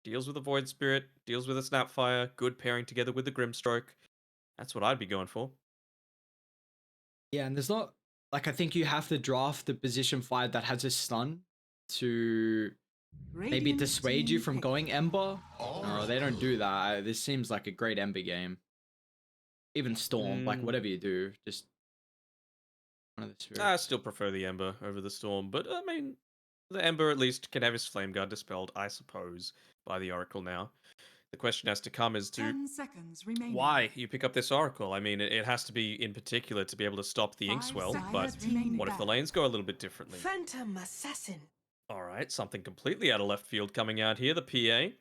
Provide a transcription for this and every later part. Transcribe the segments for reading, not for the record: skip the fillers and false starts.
Deals with a Void Spirit, deals with a Snapfire, good pairing together with the Grimstroke. That's what I'd be going for. Yeah, and there's not like I think you have to draft the position 5 that has a stun to maybe Radiant dissuade you team from pick. going Ember. No, they don't do that. This seems like a great Ember game. Even Storm, like Mm, whatever you do, just one of the I spirits. still prefer the Ember over the Storm, but I mean, the Ember at least can have his Flame Guard dispelled, I suppose, by the Oracle now. The question has to come as to 10 seconds remaining. why you pick up this Oracle. I mean, it has to be in particular to be able to stop the 5 Inkswell, but seconds remaining. what if the lanes go a little bit differently? Phantom Assassin. All right, something completely out of left field coming out here, the PA.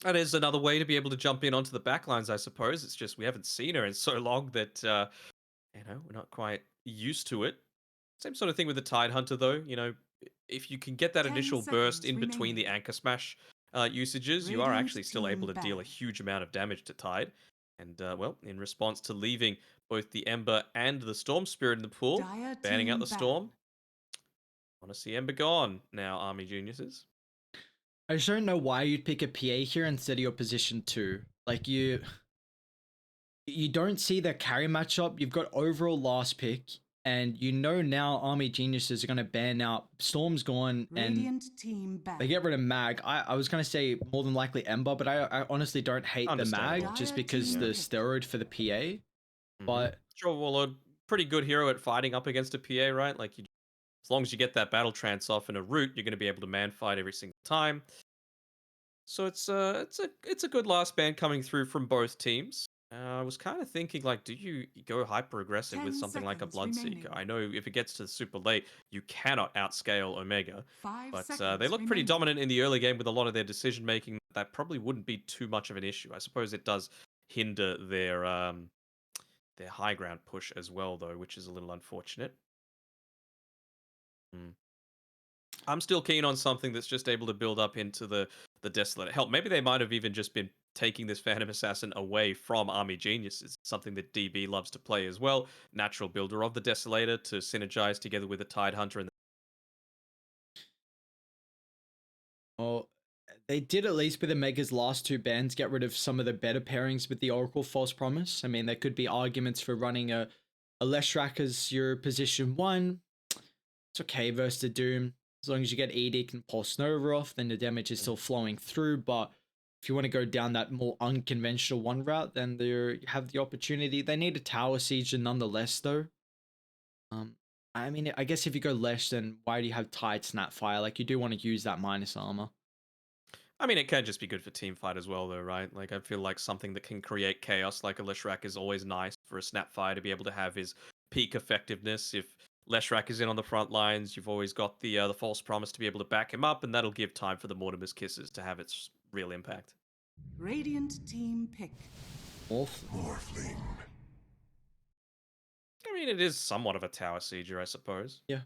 That is another way to be able to jump in onto the backlines, I suppose. It's just we haven't seen her in so long that, we're not quite used to it. Same sort of thing with the Tide Hunter, though. If you can get that 10 initial burst seconds in between the remaining. Anchor Smash usages, you are Radiant actually still able to team deal a ban. huge amount of damage to Tide. And, well, in response to leaving both the Ember and the Storm Spirit in the pool, Dire banning out team the ban. Storm, want to see Ember gone now, Army Geniuses. I just don't know why you'd pick a PA here instead of your position 2. Like you don't see their carry matchup. You've got overall last pick, and you know now Army Geniuses are going to ban out. Storm's gone, and Radiant team ban. they get rid of Mag. I was going to say more than likely Ember, but I honestly don't hate the Mag Understandable. just Dire because team the pick. steroid for the PA. But Sure, well, a pretty good hero at fighting up against a PA, right? Like, as long as you get that battle trance off in a route, you're going to be able to man fight every single time. So it's a good last ban coming through from both teams. I was kind of thinking, like, do you go hyper aggressive with 10 something like a seconds Bloodseeker? remaining. I know if it gets to super late, you cannot outscale Omega, 5 but seconds they look pretty remaining. dominant in the early game with a lot of their decision making. That probably wouldn't be too much of an issue. I suppose it does hinder their high ground push as well, though, which is a little unfortunate. Hmm. I'm still keen on something that's just able to build up into the Desolator. Hell, maybe they might have even just been taking this Phantom Assassin away from Army Geniuses, something that DB loves to play as well. Natural builder of the Desolator to synergize together with the Tide Hunter. And well, they did at least with Omega's last 2 bans get rid of some of the better pairings with the Oracle False Promise. I mean, there could be arguments for running a Leshrac as your position 1. It's okay versus the Doom. As long as you get Edict and Pulse Nova off, then the damage is still flowing through. But if you want to go down that more unconventional 1 route, then you have the opportunity. They need a Tower Siege nonetheless, though. I mean, I guess if you go Lesh, then why do you have Tide Snapfire? Like, you do want to use that minus armor. I mean, it can just be good for team fight as well, though, right? Like, I feel like something that can create chaos, like a Leshrac, is always nice for a Snapfire to be able to have his peak effectiveness. If Leshrac is in on the front lines, you've always got the false promise to be able to back him up, and that'll give time for the Mortimer's Kisses to have its real impact. Radiant team pick. Morphling. I mean, it is somewhat of a tower sieger, I suppose. Yeah.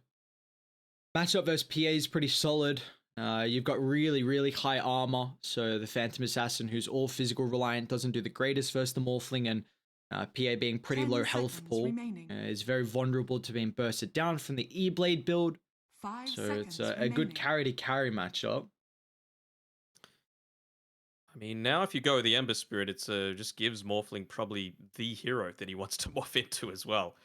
Matchup versus PA is pretty solid. You've got really, really high armor. So the Phantom Assassin, who's all physical reliant, doesn't do the greatest versus the Morphling, and PA being pretty 10 low health seconds pool remaining. is very vulnerable to being bursted down from the E-Blade build. 5 So seconds it's a good carry-to-carry matchup. I mean, now if you go with the Ember Spirit, it's just gives Morphling probably the hero that he wants to morph into as well.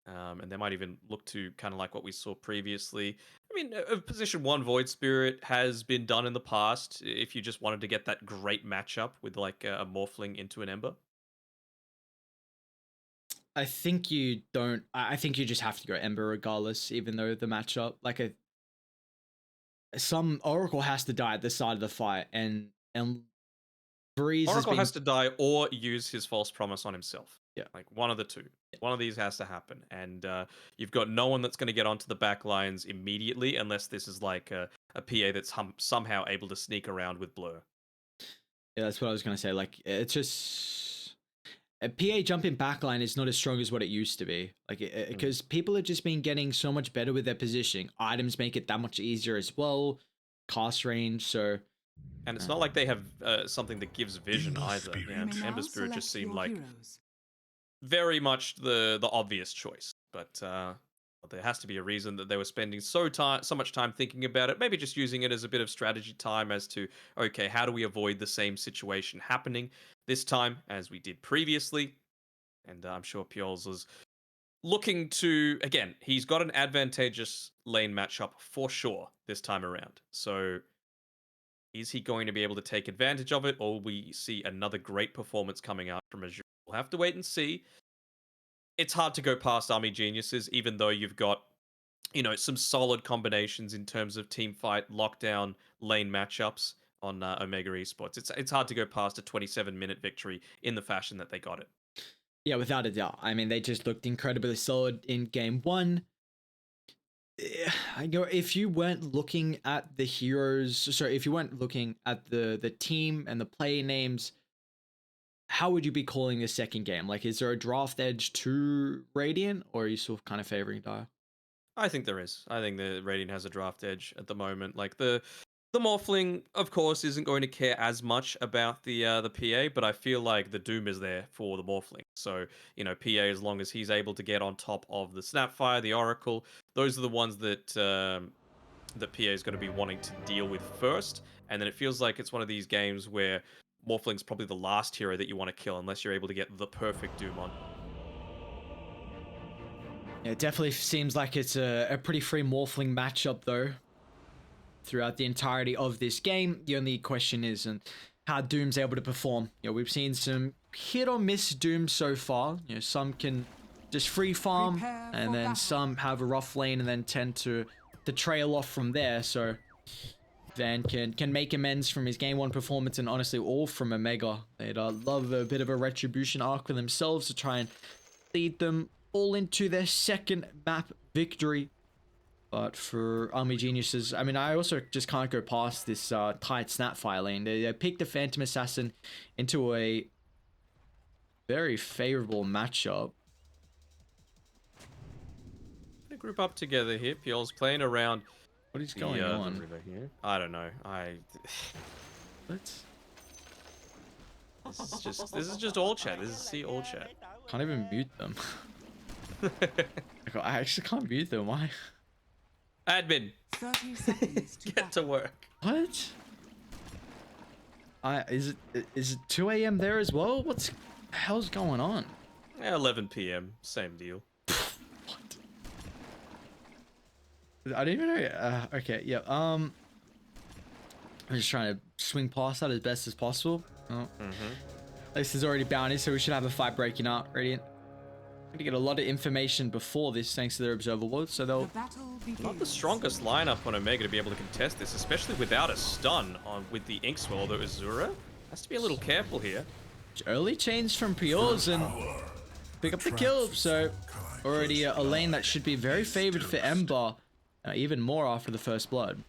And they might even look to kind of like what we saw previously. I mean, a position 1 Void Spirit has been done in the past if you just wanted to get that great matchup with like a Morphling into an Ember. I think you don't. I think you just have to go Ember regardless, even though the matchup, like some Oracle has to die at the side of the fight, and Breeze Oracle has has to die or use his false promise on himself. Yeah. Like one of the two. One of these has to happen. And you've got no one that's going to get onto the back lines immediately unless this is like a PA that's somehow able to sneak around with Blur. Yeah, that's what I was gonna say. Like, it's just a PA jumping backline is not as strong as what it used to be. Like, because people have just been getting so much better with their positioning. Items make it that much easier as well. Cast range, so. And it's not like they have something that gives vision either. Yeah, You may now Ember Spirit just select seemed your like heroes. very much the obvious choice. But There has to be a reason that they were spending so much time thinking about it. Maybe just using it as a bit of strategy time as to, okay, how do we avoid the same situation happening this time as we did previously? And I'm sure Piols was looking to, again, he's got an advantageous lane matchup for sure this time around. So is he going to be able to take advantage of it, or will we see another great performance coming out from Azure? We'll have to wait and see. It's hard to go past Army Geniuses, even though you've got, some solid combinations in terms of team fight, lockdown, lane matchups on Omega Esports. It's hard to go past a 27-minute victory in the fashion that they got it. Yeah, without a doubt. I mean, they just looked incredibly solid in game one. If you weren't looking at the heroes, sorry, if you weren't looking at the team and the player names, how would you be calling the second game? Like, is there a draft edge to Radiant, or are you still kind of favoring Dire? I think there is. I think the Radiant has a draft edge at the moment. Like the Morphling, of course, isn't going to care as much about the PA, but I feel like the Doom is there for the Morphling. So, PA, as long as he's able to get on top of the Snapfire, the Oracle, those are the ones that that PA is going to be wanting to deal with first. And then it feels like it's one of these games where Morphling's probably the last hero that you want to kill unless you're able to get the perfect Doom on. Yeah, it definitely seems like it's a pretty free Morphling matchup, though, throughout the entirety of this game. The only question is how Doom's able to perform. We've seen some hit or miss Doom so far. Some can just free farm, and then some have a rough lane and then tend to trail off from there. So Van can make amends from his game one performance, and honestly all from Omega. They'd love a bit of a retribution arc for themselves to try and lead them all into their second map victory. But for Army Geniuses, I mean, I also just can't go past this tight Snapfire lane. They picked a Phantom Assassin into a very favorable matchup. Gonna group up together here. Piol's playing around. What is going on? The river here. I don't know. What? This is just all chat. This is see all chat. Can't even mute them. I actually can't mute them. Why? Admin, 30 seconds to get to work. What? Is it 2 a.m. there as well? What's the hell's going on? 11 p.m. Same deal. What? I don't even know. Okay, yeah. I'm just trying to swing past that as best as possible. Oh. At least there's already bounties, so we should have a fight breaking out. Radiant. To get a lot of information before this, thanks to their observer wards, so they'll. Not the strongest lineup on Omega to be able to contest this, especially without a stun on with the Inkswell. Although Azura has to be a little careful here. Early chains from Piors and pick up the kill. So already a lane that should be very favored for Ember, even more after the first blood.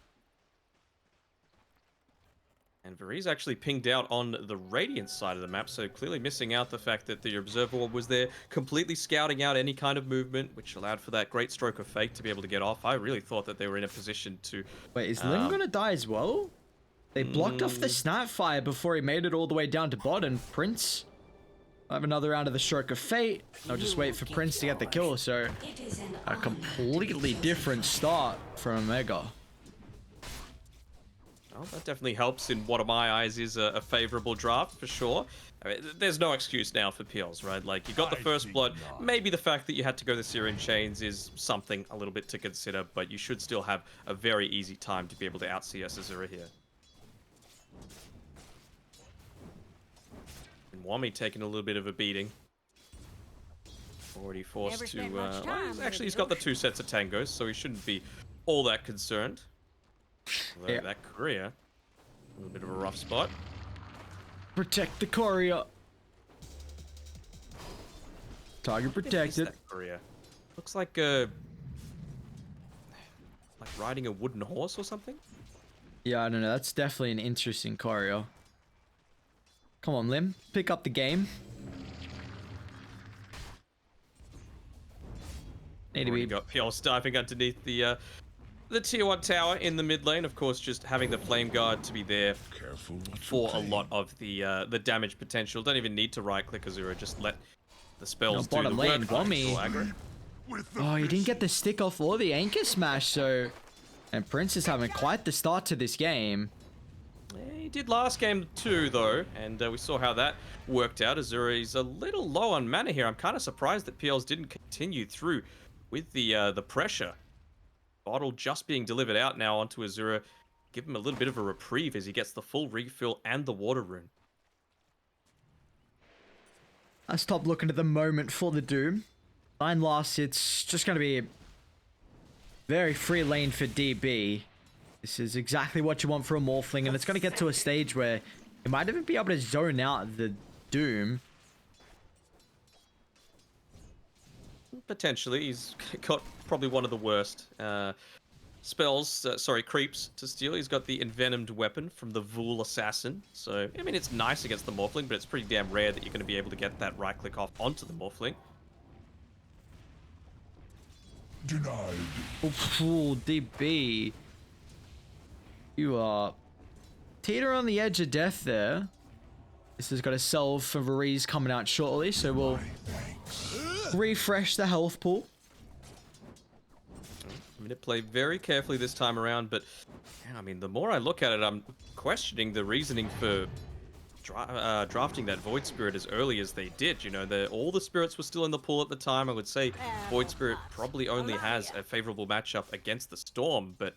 And Variz actually pinged out on the Radiant side of the map, so clearly missing out the fact that the Observer Orb was there, completely scouting out any kind of movement, which allowed for that great stroke of fate to be able to get off. I really thought that they were in a position to... Wait, is Lim gonna die as well? They blocked off the Snapfire before he made it all the way down to bot, and Prince will have another round of the stroke of fate. I'll just wait for Prince to get the kill, so a completely different start from Omega. Well, that definitely helps in what, in my eyes, is a favorable draft for sure. I mean, there's no excuse now for Piels, right? Like, you got the first blood. Maybe the fact that you had to go the Syrian Chains is something a little bit to consider, but you should still have a very easy time to be able to out-CS Azura here. And Wami taking a little bit of a beating. Already forced to... well, actually, he's got the 2 sets of tangos, so he shouldn't be all that concerned. Although Yeah. that Korea, a little bit of a rough spot. Protect the Korea. Target protected. That Korea looks like riding a wooden horse or something. Yeah, I don't know. That's definitely an interesting choreo. Come on, Lim. Pick up the game. Need to Already be... got PL diving underneath the tier 1 tower in the mid lane. Of course, just having the flame guard to be there for a lot of the damage potential. Don't even need to right click Azura. Just let the spells do the bottom lane, work. Wami. Aggro. Oh, he didn't get the stick off or the anchor smash, so... And Prince is having quite the start to this game. Yeah, he did last game too, though, and we saw how that worked out. Azura is a little low on mana here. I'm kind of surprised that PLs didn't continue through with the pressure. Bottle just being delivered out now onto Azura. Give him a little bit of a reprieve as he gets the full refill and the water rune. I stopped looking at the moment for the Doom. 9 last, it's just going to be a very free lane for DB. This is exactly what you want for a Morphling, and it's going to get to a stage where you might even be able to zone out the Doom. Potentially, he's got probably one of the worst creeps to steal. He's got the envenomed weapon from the Vul Assassin. So, I mean, it's nice against the Morphling, but it's pretty damn rare that you're going to be able to get that right click off onto the Morphling. Denied. Oh, DB. You are teeter on the edge of death there. This has got a salve for Varese coming out shortly, so we'll refresh the health pool. I'm going to play very carefully this time around, but yeah, I mean, the more I look at it, I'm questioning the reasoning for drafting that Void Spirit as early as they did. You know, all the spirits were still in the pool at the time. I would say Void Spirit probably only has a favorable matchup against the Storm, but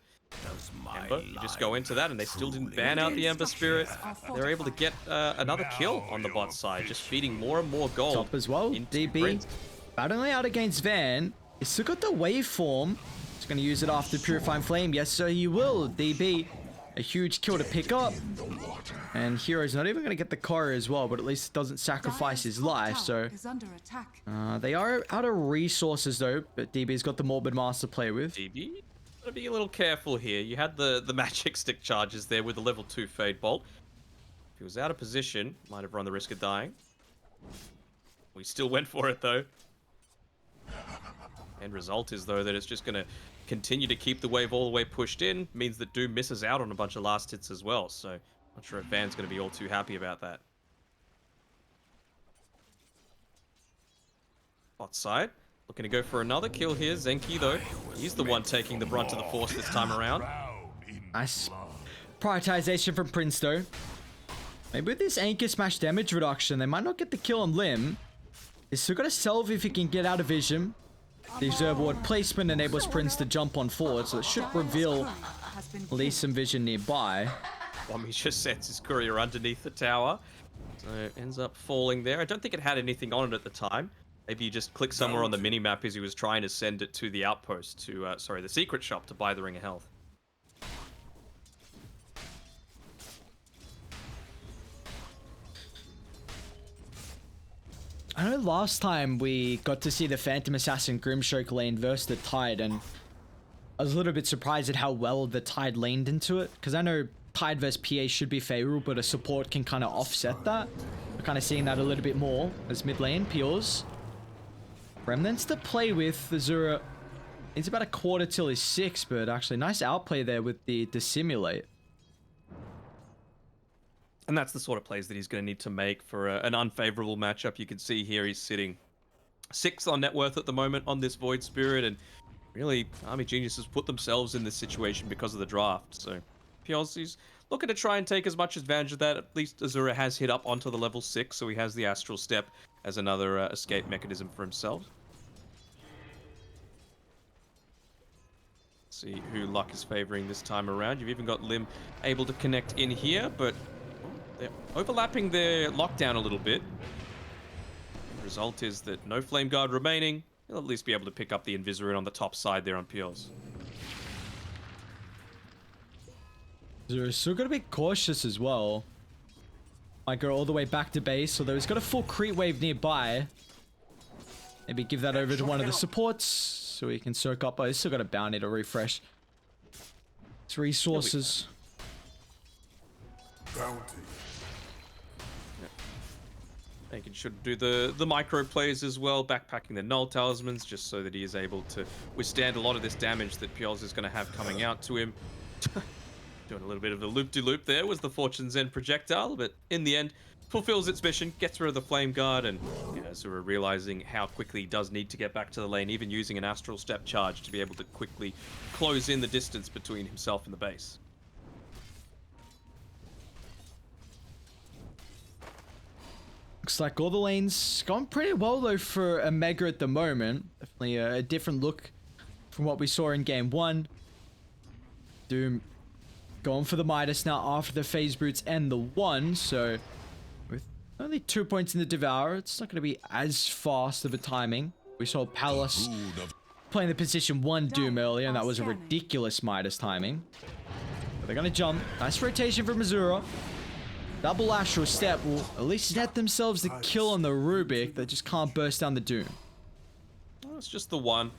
Ember, you just go into that and they still didn't ban out the Ember Spirit. They're able to get another kill on the bot side, just feeding more and more gold. Top as well, DB. Prince. Battling out against Van. He's still got the waveform. He's going to use it after Purifying Flame. Yes, sir, he will. DB. A huge kill to pick up. And Hero's not even going to get the core as well, but at least it doesn't sacrifice his life, so... they are out of resources, though, but DB's got the Morbid Master to play with. DB, gotta be a little careful here. You had the magic stick charges there with the level 2 Fade Bolt. If he was out of position, might have run the risk of dying. We still went for it, though. End result is, though, that it's just going to continue to keep the wave all the way pushed in. Means that Doom misses out on a bunch of last hits as well. So, not sure if Van's going to be all too happy about that. Bot side. Looking to go for another kill here. Zenki, though. He's the one taking the brunt of the force this time around. Nice prioritization from Prince, though. Maybe with this Anchor Smash damage reduction, they might not get the kill on Lim. He's still got a salve if he can get out of vision. The Observe Ward placement enables Prince to jump on forward, so it should reveal at least some vision nearby. He just sets his courier underneath the tower. So it ends up falling there. I don't think it had anything on it at the time. Maybe you just click somewhere on the minimap as he was trying to send it to the outpost, to, the secret shop to buy the Ring of Health. I know last time we got to see the Phantom Assassin Grimstroke lane versus the Tide, and I was a little bit surprised at how well the Tide laned into it, because I know Tide versus PA should be favorable, but a support can kind of offset that. We're kind of seeing that a little bit more as mid lane, Pures. Remnants to play with. Azura, it's about a quarter till he's 6, but actually nice outplay there with the Dissimulate. And that's the sort of plays that he's going to need to make for an unfavorable matchup. You can see here he's sitting 6 on net worth at the moment on this Void Spirit, and really, Army Geniuses put themselves in this situation because of the draft. So, Piozzi's looking to try and take as much advantage of that. At least Azura has hit up onto the level 6, so he has the Astral Step as another escape mechanism for himself. See who luck is favoring this time around. You've even got Lim able to connect in here, but they're overlapping their lockdown a little bit. The result is that no Flame Guard remaining. He'll at least be able to pick up the Invisorin on the top side there on Pios. Azura's still got to be cautious as well. Might go all the way back to base, although he's got a full creep wave nearby. Maybe give that over to one of the supports so he can soak up. Oh, he's still got a bounty to refresh his resources. Bounty. Making sure to do the micro plays as well, backpacking the Null Talismans just so that he is able to withstand a lot of this damage that Pioz is going to have coming out to him. Doing a little bit of a loop-de-loop there was the Fortune's End projectile, but in the end, fulfills its mission, gets rid of the Flame Guard, and Azura realizing how quickly he does need to get back to the lane, even using an Astral Step charge to be able to quickly close in the distance between himself and the base. Looks like all the lanes gone pretty well though for a Mega at the moment. Definitely a different look from what we saw in game 1. Doom going for the Midas now after the phase boots and the 1, so with only 2 points in the Devour, it's not going to be as fast of a timing. We saw Palace playing the position 1 Doom earlier, and that was a ridiculous Midas timing. But they're going to jump. Nice rotation from Azura. Double Astral Step will at least net themselves the kill on the Rubik. They just can't burst down the Doom. Well, it's just the 1.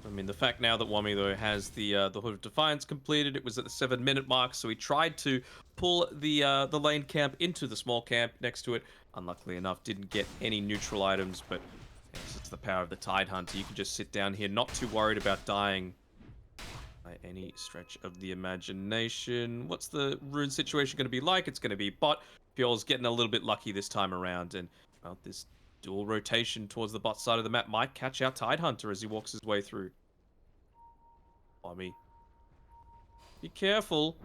I mean, the fact now that Wami, though, has the Hood of Defiance completed, it was at the 7-minute mark, so he tried to pull the lane camp into the small camp next to it. Unluckily enough, didn't get any neutral items, but it's the power of the Tide Hunter. You can just sit down here, not too worried about dying by any stretch of the imagination. What's the rune situation going to be like? It's going to be bot. Fjord's getting a little bit lucky this time around, and well, this dual rotation towards the bot side of the map might catch out Tide Hunter as he walks his way through. Wami, be careful.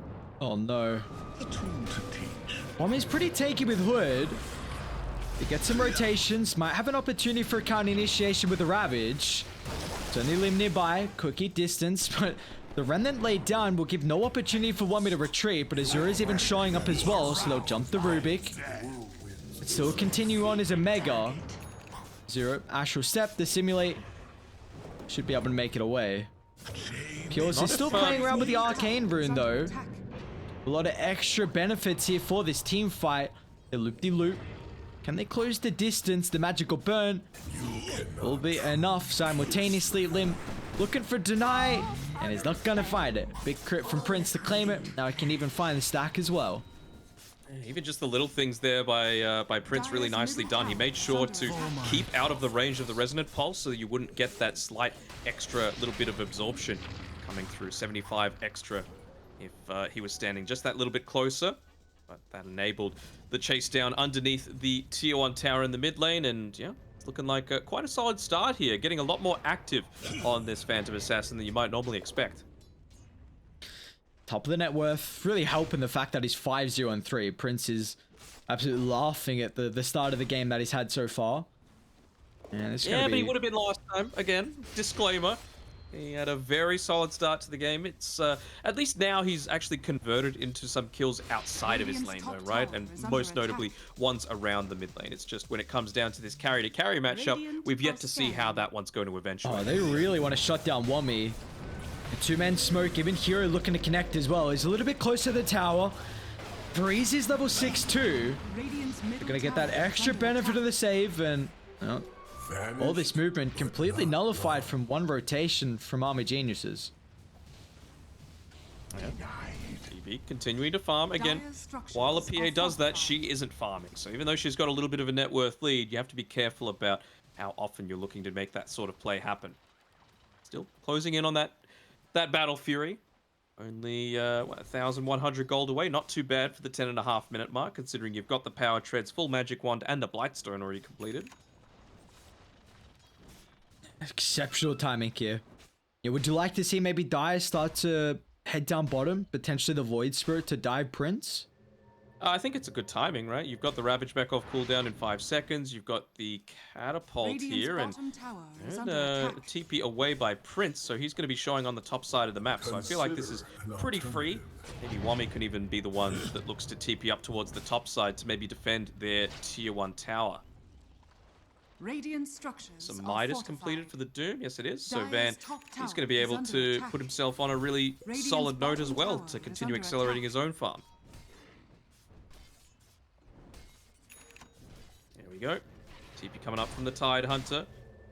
Oh no. Wami's pretty takey with Hood. He gets some rotations, might have an opportunity for a counter initiation with the Ravage. It's only Limb nearby, cookie distance, but the Remnant laid down will give no opportunity for Wami to retreat, but Azura's even showing up as well, so they'll jump the Rubik. But still continue on as a Mega. Zero, Astral Step, the Simulate. Should be able to make it away. Pures is still playing around with the Arcane Rune though. A lot of extra benefits here for this team fight. They loop-de-loop. Can they close the distance? The magical burn will be enough. Simultaneously, Lim looking for Deny, and he's not gonna find it. Big crit from Prince to claim it. Now he can even find the stack as well. Even just the little things there by Prince, really nicely done. He made sure to keep out of the range of the Resonant Pulse so you wouldn't get that slight extra little bit of absorption coming through. 75 extra if he was standing just that little bit closer. But that enabled the chase down underneath the tier 1 tower in the mid lane, and yeah, it's looking like quite a solid start here. Getting a lot more active on this Phantom Assassin than you might normally expect. Top of the net worth, really helping the fact that he's 5-0-3. Prince is absolutely laughing at the start of the game that he's had so far. And but he would have been last time. Again, disclaimer. He had a very solid start to the game. It's at least now he's actually converted into some kills outside of his lane though, right? And most notably ones around the mid lane. It's just when it comes down to this carry to carry matchup, we've yet to see how that one's going to eventually. Oh, they really want to shut down Wami. The 2-man smoke, even Hero looking to connect as well. He's a little bit closer to the tower. Breeze is level 6 too. They're gonna get that extra benefit of the save, and all this movement completely nullified from one rotation from Army Geniuses. TV continuing to farm again. While a PA does that, she isn't farming. So even though she's got a little bit of a net worth lead, you have to be careful about how often you're looking to make that sort of play happen. Still closing in on that Battle Fury. Only 1,100 gold away. Not too bad for the 10.5 minute mark, considering you've got the Power Treads, full Magic Wand, and the Blightstone already completed. Exceptional timing here. Yeah, would you like to see maybe Dire start to head down bottom, potentially the Void Spirit to dive Prince? I think it's a good timing, right? You've got the Ravage back off cooldown in 5 seconds. You've got the Catapult here, and TP away by Prince, so he's going to be showing on the top side of the map. So I feel like this is pretty free. Maybe Wami can even be the one that looks to TP up towards the top side to maybe defend their tier 1 tower. Some Midas completed for the Doom. Yes, it is. So Van, he's going to be able to put himself on a really solid note as well to continue accelerating his own farm. There we go. TP coming up from the Tide Hunter.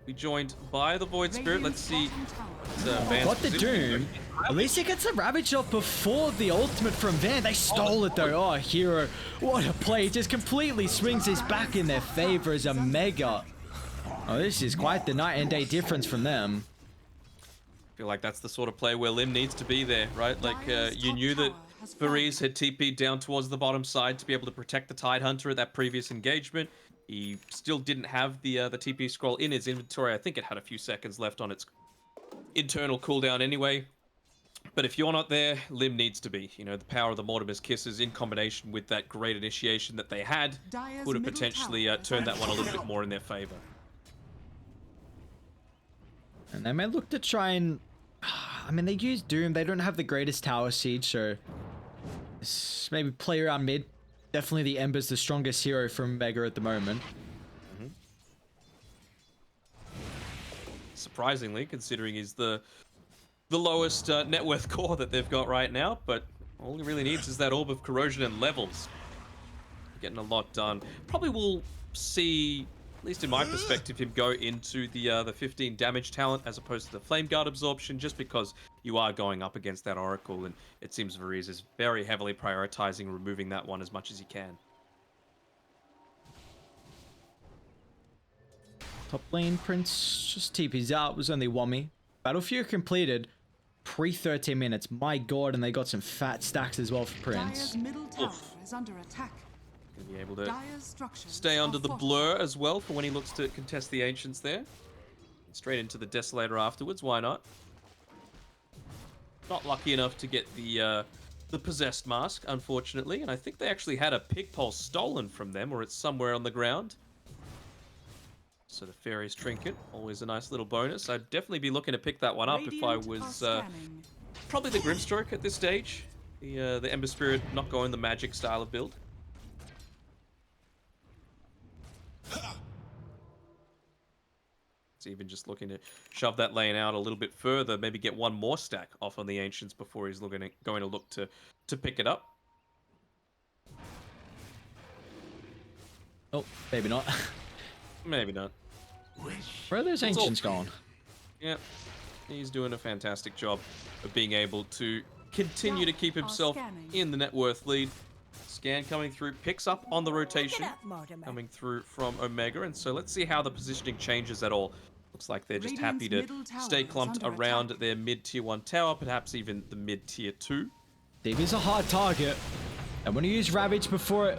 We joined by the Void Spirit. Let's see. Got the Doom. At least he gets the Ravage off before the ultimate from Van. They stole it though. Oh, Hero. What a play. He just completely swings his back in their favor as a Mega. Oh, this is quite the night and day difference from them. I feel like that's the sort of play where Lim needs to be there, right? Like, you knew that has fallen. Varese had TP'd down towards the bottom side to be able to protect the Tidehunter at that previous engagement. He still didn't have the TP scroll in his inventory. I think it had a few seconds left on its internal cooldown anyway. But if you're not there, Lim needs to be. You know, the power of the Mortimer's Kisses in combination with that great initiation that they had Dire's would have middle potentially tower is turned that under one a little attack. bit more in their favor. And they may look to try and... I mean, they use Doom. They don't have the greatest tower siege, so... maybe play around mid. Definitely the Ember's the strongest hero from Mega at the moment. Surprisingly, considering he's the lowest net worth core that they've got right now, but all he really needs is that Orb of Corrosion and levels. Getting a lot done. Probably will see, at least in my perspective, him go into the 15 damage talent as opposed to the Flame Guard absorption, just because you are going up against that Oracle, and it seems Varese is very heavily prioritizing removing that one as much as he can. Top lane, Prince just TP's out. Was only Wommy. Battlefield completed pre 13 minutes. My god, and they got some fat stacks as well for Prince. Dire's middle tower Oof. is under attack. Gonna be able to Dire's structures stay are under the fortified. blur as well for when he looks to contest the Ancients there. Straight into the Desolator afterwards, why not? Not lucky enough to get the Possessed Mask, unfortunately, and I think they actually had a Pig Pulse stolen from them, or it's somewhere on the ground. So the Fairy's Trinket, always a nice little bonus. I'd definitely be looking to pick that one up if I Radiant are was scanning. probably the Grimstroke at this stage. The Ember Spirit not going the magic style of build. It's even just looking to shove that lane out a little bit further, maybe get one more stack off on the Ancients before he's going to look to pick it up. Oh, maybe not. Maybe not. Where are those It's all Ancients gone? Yeah, he's doing a fantastic job of being able to continue to keep himself in the net worth lead. Scan coming through, picks up on the rotation coming through from Omega, and so let's see how the positioning changes at all. Looks like they're just happy to Radiant's middle tower stay is clumped under around attack. their mid tier 1 tower, perhaps even the mid tier 2. Stevie's a hard target. I want to use Ravage before it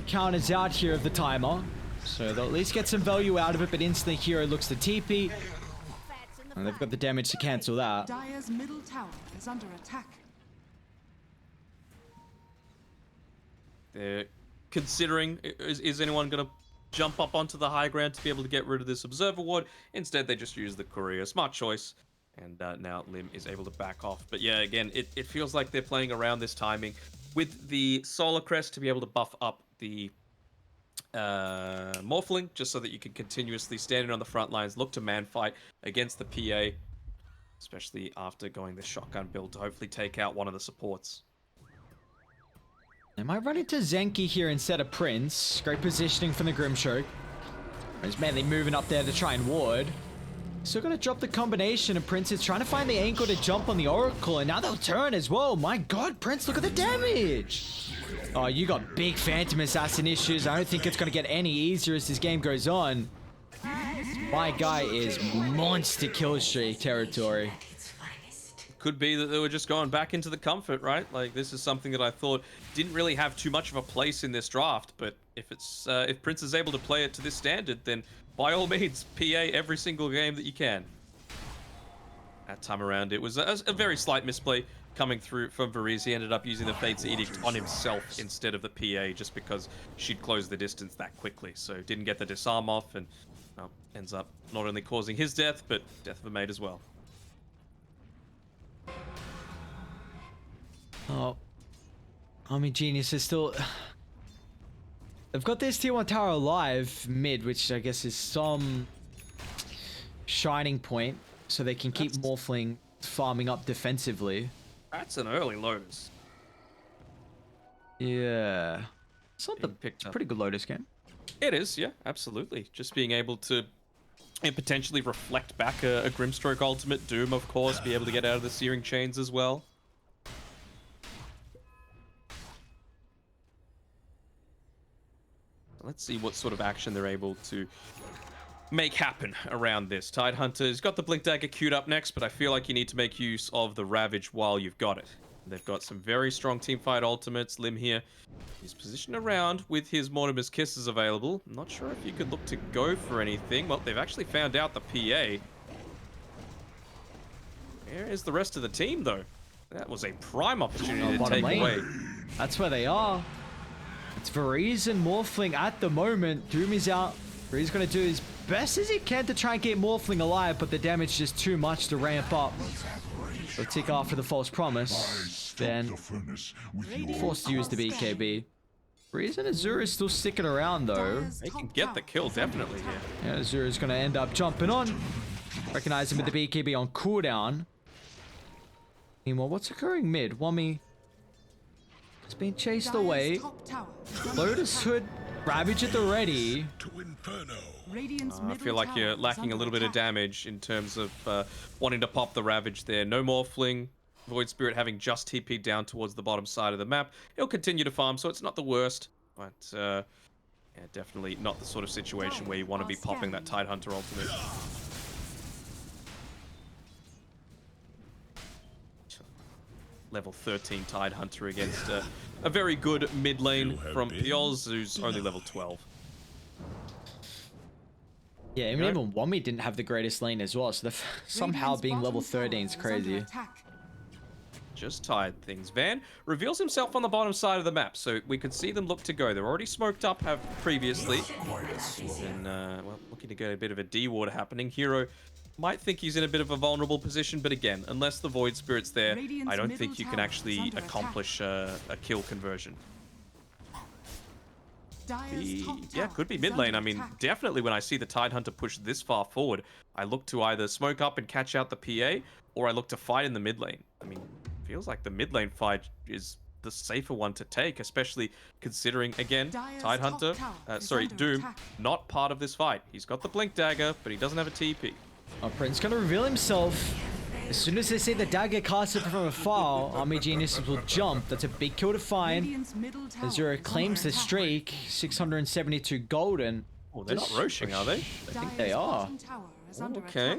counters out here of the timer. So they'll at least get some value out of it, but instantly Hero looks to TP. And they've got the damage to cancel that. Dire's middle tower is under attack. They're considering, is anyone going to jump up onto the high ground to be able to get rid of this Observer Ward? Instead, they just use the Courier. Smart choice. And now Lim is able to back off. But yeah, again, it feels like they're playing around this timing with the Solar Crest to be able to buff up the Morphling, just so that you can continuously stand in on the front lines, look to man fight against the PA, especially after going the shotgun build to hopefully take out one of the supports. They might run into Zenki here instead of Prince. Great positioning from the Grimstroke. He's mainly moving up there to try and ward. Still gonna drop the combination, and Prince is trying to find the angle to jump on the Oracle, and now they'll turn as well. My god, Prince, look at the damage! Oh, you got big Phantom Assassin issues. I don't think it's gonna get any easier as this game goes on. My guy is monster kill streak territory. Could be that they were just going back into the comfort, right? Like, this is something that I thought didn't really have too much of a place in this draft, but if Prince is able to play it to this standard, then by all means, PA every single game that you can. That time around, it was a very slight misplay coming through from Varese. He ended up using the Fate's Edict on himself instead of the PA, just because she'd closed the distance that quickly. So didn't get the disarm off, and ends up not only causing his death, but death of a mate as well. Oh, Army Genius is still... They've got this tier 1 tower alive mid, which I guess is some shining point, so they can keep Morphling farming up defensively. That's an early Lotus. Yeah. It's not Being picked it's a up. pretty good Lotus game. It is, yeah, absolutely. Just being able to potentially reflect back a Grimstroke ultimate. Doom, of course, be able to get out of the Searing Chains as well. Let's see what sort of action they're able to make happen around this. Tidehunter's got the Blink Dagger queued up next, but I feel like you need to make use of the Ravage while you've got it. They've got some very strong teamfight ultimates. Lim here is positioned around with his Mortimer's Kisses available. I'm not sure if you could look to go for anything. Well, they've actually found out the PA. Where is the rest of the team, though? That was a prime opportunity to take away. That's where they are. It's Varese and Morphling at the moment. Doom is out. Varese's going to do his best as he can to try and keep Morphling alive, but the damage is just too much to ramp up. They'll tick after the false promise. Then forced to use the BKB. Varese and Azura is still sticking around, though. They can get the kill, definitely, here. Yeah, Azura's going to end up jumping on. Recognize him with the BKB on cooldown. Meanwhile, what's occurring mid? Wummy has been chased away. Lotus Hood, Ravage at the ready. I feel like you're lacking a little bit of damage in terms of wanting to pop the Ravage there. No more fling. Void Spirit having just TP'd down towards the bottom side of the map. He'll continue to farm, so it's not the worst. But yeah, definitely not the sort of situation where you want to be popping that Tidehunter ultimate. Level 13 Tidehunter against a very good mid lane from Pioz, who's only level 12. Yeah, even Wummy didn't have the greatest lane as well, so somehow being level 13 is crazy. Just tied things. Van reveals himself on the bottom side of the map, so we could see them look to go. They're already smoked up, have previously. And, well, looking to get a bit of a D-ward happening. Hero might think he's in a bit of a vulnerable position, but again, unless the Void Spirit's there, I don't think you can actually accomplish a kill conversion. Yeah, could be mid lane. I mean, definitely when I see the Tidehunter push this far forward, I look to either smoke up and catch out the PA, or I look to fight in the mid lane. I mean, feels like the mid lane fight is the safer one to take, especially considering, again, Tidehunter, Doom, not part of this fight. He's got the Blink Dagger, but he doesn't have a TP. Oh, Prince gonna reveal himself. As soon as they see the dagger casted from afar, Army Geniuses will jump. That's a big kill to find. Azura claims the streak, 672 golden. Oh, they're not rushing, are they? I think they are. Okay.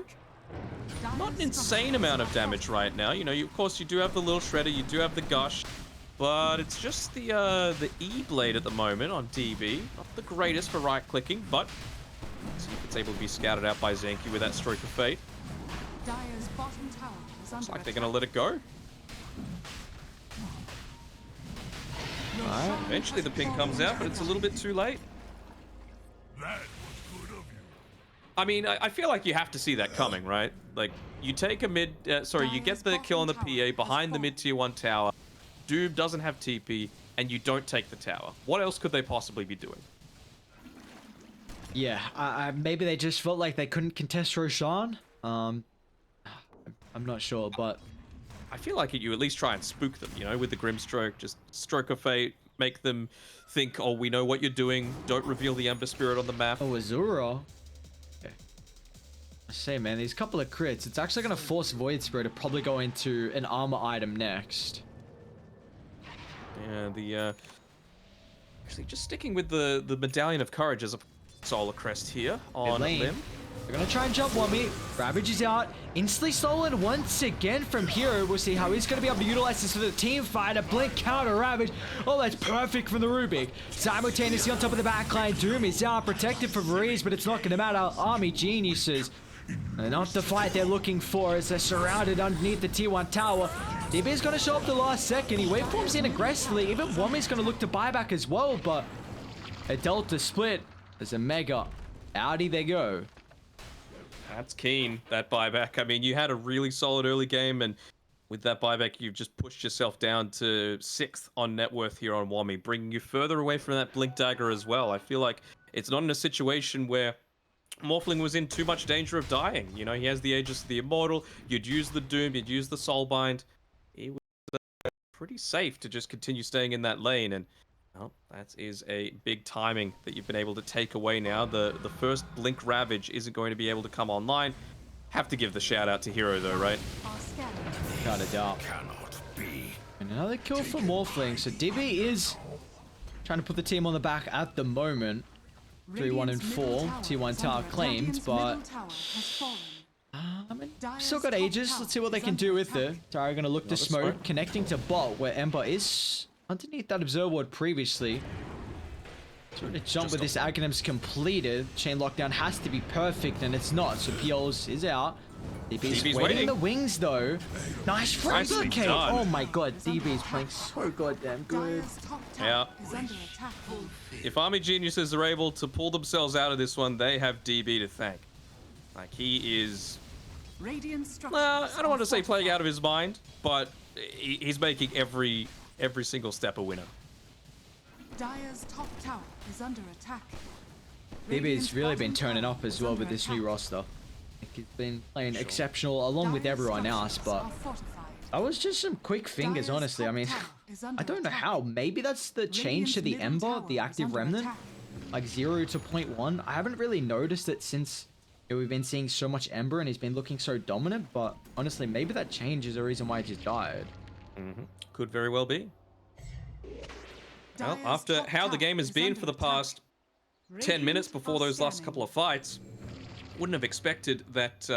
Not an insane amount of damage right now. You know, of course, you do have the little shredder, you do have the gush, but it's just the E-blade at the moment on DB. Not the greatest for right-clicking, but see if it's able to be scouted out by Zenki with that stroke of fate. Looks like they're going to let it go. Alright, eventually the ping comes out, but it's a little bit too late. I mean, I feel like you have to see that coming, right? Like, you take a you get the kill on the PA behind the mid-tier 1 tower. Doom doesn't have TP, and you don't take the tower. What else could they possibly be doing? Yeah, maybe they just felt like they couldn't contest Roshan. I'm not sure, but I feel like you at least try and spook them, you know, with the Grimstroke, just stroke of fate, make them think, oh, we know what you're doing, don't reveal the Ember Spirit on the map. Oh, Azura. Okay. I say, man, these couple of crits, it's actually going to force Void Spirit to probably go into an armor item next. Yeah, actually, just sticking with the Medallion of Courage as a Solar Crest here on Lim. They're gonna try and jump Wummy. Ravage is out. Instantly stolen once again from Hero. We'll see how he's gonna be able to utilize this for the team fight. A blink counter Ravage. Oh, that's perfect from the Rubik. Simultaneously on top of the backline. Doom is out, protected from Varese, but it's not gonna matter. Army Geniuses. Not the fight they're looking for as they're surrounded underneath the tier 1 tower. DB is gonna show up the last second. He waveforms in aggressively. Even Wummy's gonna look to buy back as well, but a Delta split. There's a Mega. Outie they go. That's keen, that buyback. I mean, you had a really solid early game, and with that buyback, you've just pushed yourself down to 6th on net worth here on Wummy, bringing you further away from that Blink Dagger as well. I feel like it's not in a situation where Morphling was in too much danger of dying. You know, he has the Aegis of the Immortal, you'd use the Doom, you'd use the Soulbind. It was pretty safe to just continue staying in that lane, and well, that is a big timing that you've been able to take away now. The first Blink Ravage isn't going to be able to come online. Have to give the shout out to Hero though, right? Got it out. And another kill for Morphling. So DB is trying to put the team on the back at the moment. 3-1 and 4. T1 tower claimed, but I mean, still got ages. Let's see what they can do with it. Dara gonna look to smoke, connecting to bot where Ember is underneath that observer ward previously. Trying to jump with this Aghanim's completed. Chain lockdown has to be perfect, and it's not. So PLs is out. DB's waiting in the wings though. Nice frame blockade. Oh my god, DB's playing so goddamn good. Yeah. If Army Geniuses are able to pull themselves out of this one, they have DB to thank. Like, he is... Well, I don't want to say playing out of his mind, but he's making every single step a winner. Dire's top tower is under attack. DB's really been turning up as well with this new roster. He's been playing exceptional along with everyone else, but that was just some quick fingers, honestly. I mean, I don't know how. Maybe that's the change to the Ember, the active remnant, like 0 to 0.1. I haven't really noticed it since we've been seeing so much Ember and he's been looking so dominant, but honestly, maybe that change is the reason why he just died. Could very well be. Well, after how the game has been for the past 10 minutes before those last couple of fights, wouldn't have expected that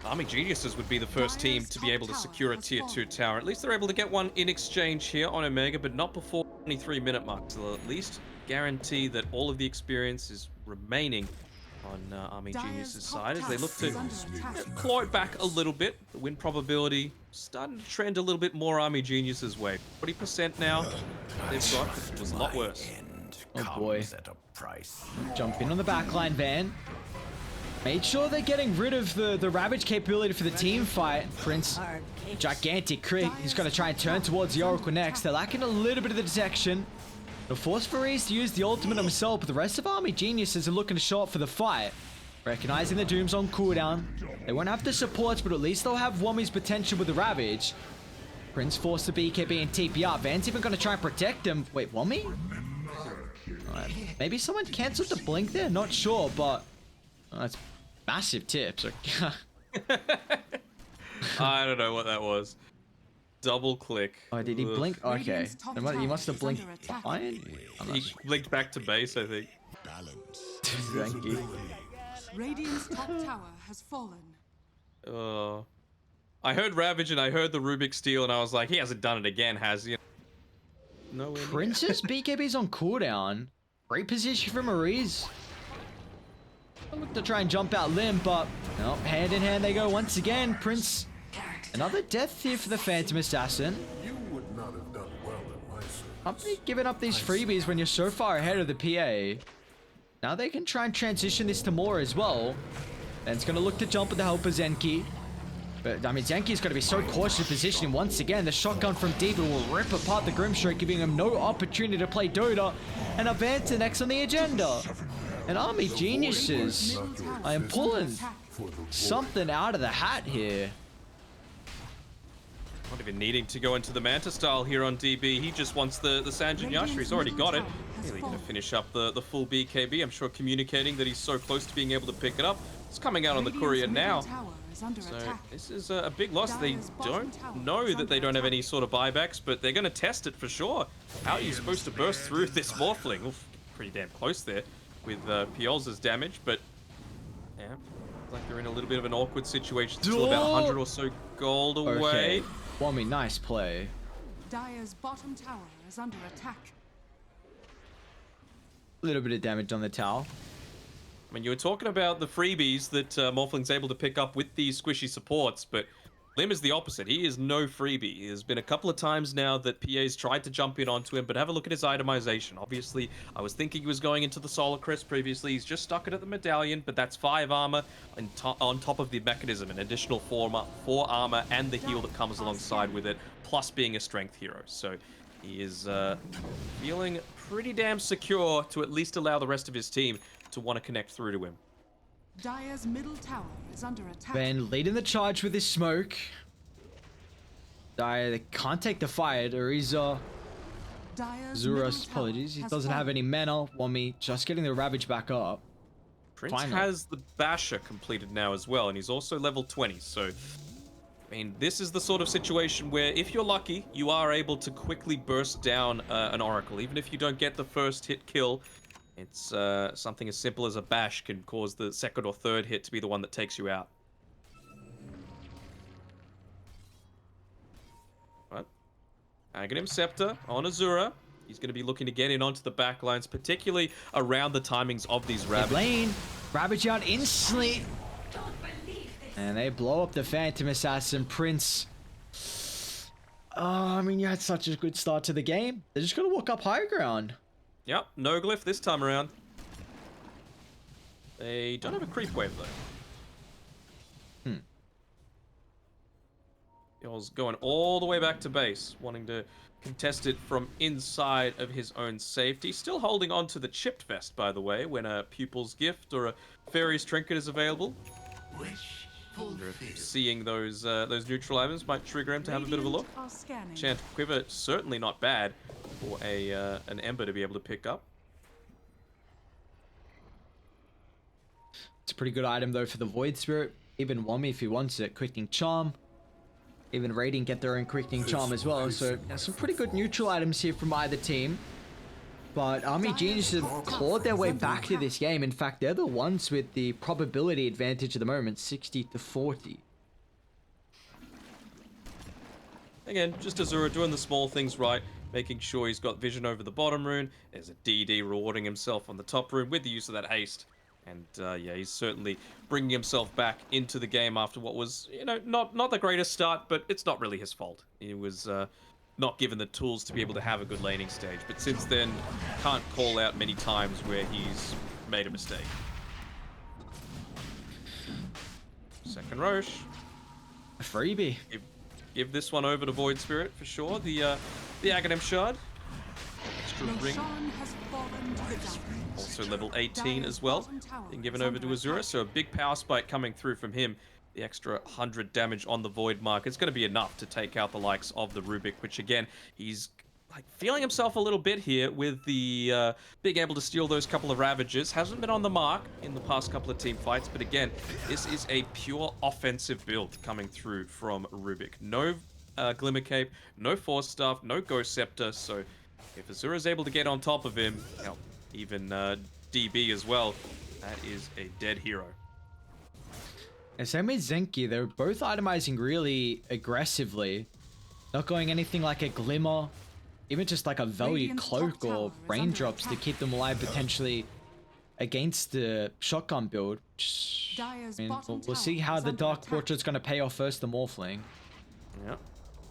Army Geniuses would be the first team to be able to secure a tier 2 tower. At least they're able to get one in exchange here on Omega, but not before the 23-minute mark. So they'll at least guarantee that all of the experience is remaining on Army Geniuses' side as they look to claw it back a little bit. The win probability starting to trend a little bit more Army Geniuses' way. 40% now they've got. It was a lot worse. Oh boy. Jump in on the backline, Van. Made sure they're getting rid of the Ravage capability for the team fight. Prince, gigantic crit. He's going to try and turn towards the Oracle next. They're lacking a little bit of the detection. The force for Reese to use the ultimate on himself, but the rest of Army Geniuses are looking to show up for the fight. Recognizing the Doom's on cooldown. They won't have the supports, but at least they'll have Wami's potential with the Ravage. Prince forced the BKB and TP up. Van's even going to try and protect him. Wait, Wami? Right. Maybe someone cancelled the blink there? Not sure, but... that's massive tips. I don't know what that was. Double click. Oh, did he blink? Okay. He must have blinked behind? He blinked back to base, I think. Thank you. Radiant's top tower has fallen. I heard Ravage and I heard the Rubik Steel and I was like, he hasn't done it again, has he? No way. Princess BKB's on cooldown. Great position for Maurice. I look to try and jump out limb, but no, hand in hand they go once again. Prince, another death here for the Phantom Assassin. You would not have done well in my service. I'll be giving up these freebies when you're so far ahead of the PA. Now they can try and transition this to more as well. And it's going to look to jump with the help of Zenki. But, I mean, Zenki's got to be so cautious of positioning. Once again, the shotgun from Deep will rip apart the Grimstroke, giving him no opportunity to play Dota. And advance next on the agenda. And Army Geniuses, I am pulling something out of the hat here. Not even needing to go into the Manta style here on DB. He just wants the Sanjin Yashra. He's already got it. Really going to finish up the full BKB. I'm sure communicating that he's so close to being able to pick it up. It's coming out on the courier now. So this is a big loss. They don't know that they don't have any sort of buybacks, but they're going to test it for sure. How are you supposed to burst through this Morphling? Oof, pretty damn close there with Piolza's damage, but yeah, like they're in a little bit of an awkward situation. Still about 100 or so gold away. Okay. Wami, nice play. Dire's bottom tower is under attack. A little bit of damage on the tower. I mean, you were talking about the freebies that Morphling's able to pick up with these squishy supports, but Lim is the opposite. He is no freebie. There's been a couple of times now that PA's tried to jump in onto him, but have a look at his itemization. Obviously, I was thinking he was going into the Solar Crest previously. He's just stuck it at the Medallion, but that's 5 armor on top of the mechanism, an additional 4 armor, and the heal that comes alongside with it, plus being a strength hero. So he is feeling pretty damn secure to at least allow the rest of his team to want to connect through to him. Dire's middle tower is under attack. Ben leading the charge with his smoke. Dire, they can't take the fight. Ariza, Zuras, apologies. He doesn't have any mana. Wami just getting the Ravage back up. Prince has the Basher completed now as well, and he's also level 20. So, I mean, this is the sort of situation where if you're lucky, you are able to quickly burst down an Oracle. Even if you don't get the first hit kill, it's something as simple as a bash can cause the second or third hit to be the one that takes you out. Aghanim Scepter on Azura. He's going to be looking to get in onto the back lines, particularly around the timings of these Mid Ravage. lane. Ravage out instantly. And they blow up the Phantom Assassin. Prince. Oh, I mean, you had such a good start to the game. They're just going to walk up high ground. Yep, no glyph this time around. They don't have a creep wave, though. Yo's going all the way back to base, wanting to contest it from inside of his own safety. Still holding on to the chipped vest, by the way, when a pupil's gift or a fairy's trinket is available. Wonder if seeing those neutral items might trigger him to have a bit of a look. Chant Quiver, certainly not bad for an Ember to be able to pick up. It's a pretty good item, though, for the Void Spirit. Even Wami, if he wants it. Quickening Charm. Even Radiant get their own Quickening Charm as well. So, some pretty good neutral items here from either team. But Army Geniuses have clawed their way back to this game. In fact, they're the ones with the probability advantage at the moment, 60-40. Again, just Azura doing the small things right, making sure he's got vision over the bottom rune. There's a DD rewarding himself on the top rune with the use of that haste. And yeah, he's certainly bringing himself back into the game after what was, you know, not the greatest start, but it's not really his fault. He was not given the tools to be able to have a good laning stage. But since then, can't call out many times where he's made a mistake. Second Roche. A freebie. Give this one over to Void Spirit for sure. The Aghanim Shard. Extra ring. Also level 18 as well. Being given over to Azura, so a big power spike coming through from him. The extra 100 damage on the Void mark. It's going to be enough to take out the likes of the Rubik, which again, he's like feeling himself a little bit here with the being able to steal those couple of Ravages. Hasn't been on the mark in the past couple of team fights, but again, this is a pure offensive build coming through from Rubik. No Glimmer Cape, no Force Staff, no Ghost Scepter, so if Azura is able to get on top of him, hell, even DB as well, that is a dead hero. And same with Zenki, they're both itemizing really aggressively. Not going anything like a Glimmer, even just like a value cloak or raindrops to keep them alive potentially against the shotgun build. Which, I mean, we'll see how the Dark Portrait's going to pay off first, the Morphling. Yeah.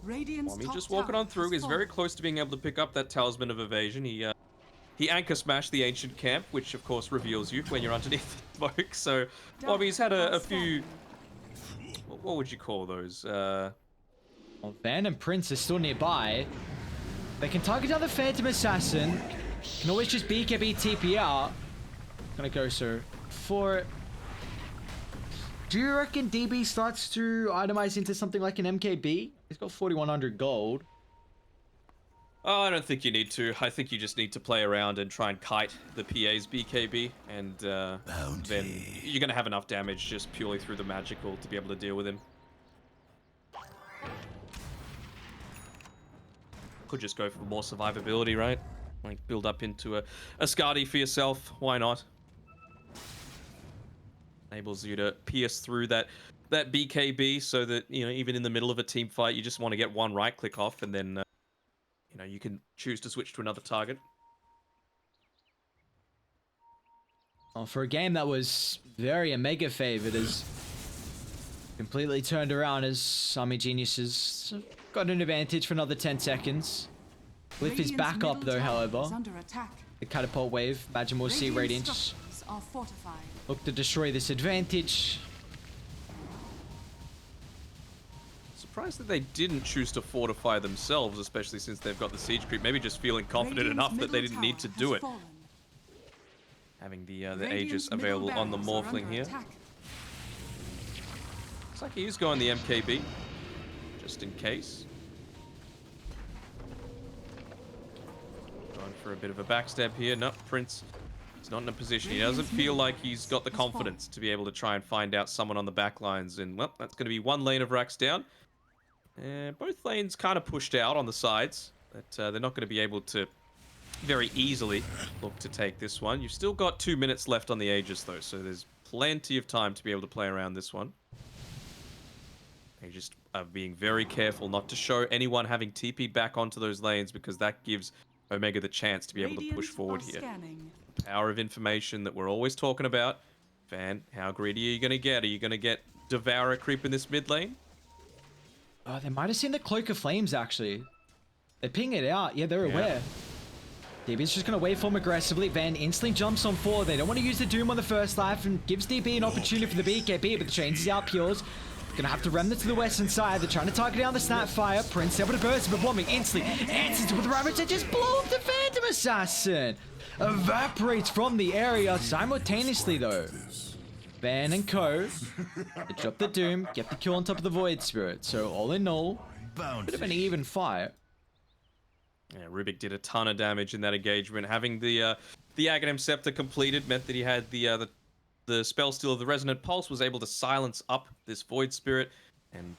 Wami just walking on through. He's very close to being able to pick up that Talisman of Evasion. He anchor smashed the Ancient Camp, which of course reveals you when you're underneath the smoke. So Wami's had a few... What would you call those? Well, Van and Prince are still nearby. They can target down the Phantom Assassin. Can always just BKB TP out. Gonna go, sir. For... Do you reckon DB starts to itemize into something like an MKB? He's got 4,100 gold. Oh, I don't think you need to. I think you just need to play around and try and kite the PA's BKB, and then you're going to have enough damage just purely through the magical to be able to deal with him. Could just go for more survivability, right? Like, build up into a Skadi for yourself. Why not? Enables you to pierce through that BKB so that, you know, even in the middle of a team fight, you just want to get one right click off, and then... you know, you can choose to switch to another target. Well, for a game that was very Omega favored, is completely turned around as Army Geniuses got an advantage for another 10 seconds. Glyph is back up though, however. The catapult wave, imagine we'll see Radiant look to destroy this advantage. Surprised that they didn't choose to fortify themselves, especially since they've got the siege creep. Maybe just feeling confident enough that they didn't need to do it. Having the Aegis available on the Morphling here. Looks like he's going the MKB, just in case. Going for a bit of a backstab here. No, Prince is not in a position. He doesn't feel like he's got the confidence to be able to try and find out someone on the back lines. And, well, that's going to be one lane of racks down. Both lanes kind of pushed out on the sides, but they're not going to be able to very easily look to take this one. You've still got 2 minutes left on the Aegis though, so there's plenty of time to be able to play around this one. They just are being very careful not to show anyone having TP back onto those lanes because that gives Omega the chance to be able to push forward here. Scanning. Power of information that we're always talking about. Van, how greedy are you going to get? Are you going to get Devourer creep in this mid lane? Oh, they might have seen the Cloak of Flames, actually. They're pinging it out. Yeah, they're aware. DB's just going to waveform aggressively. Van instantly jumps on forward. They don't want to use the Doom on the first life and gives DB an opportunity for the BKB, but the chains is out Pures. Gonna have to remnant to the western side. They're trying to target down the Snapfire. Prince able to burst, but bombing instantly answers with Ravage and just blow up the Phantom Assassin. Evaporates from the area simultaneously though. Van and Co. They drop the Doom, get the kill on top of the Void Spirit. So all in all, bit of an even fight. Yeah, Rubik did a ton of damage in that engagement. Having the Aghanim Scepter completed meant that he had the spell steal of the Resonant Pulse, was able to silence up this Void Spirit. And,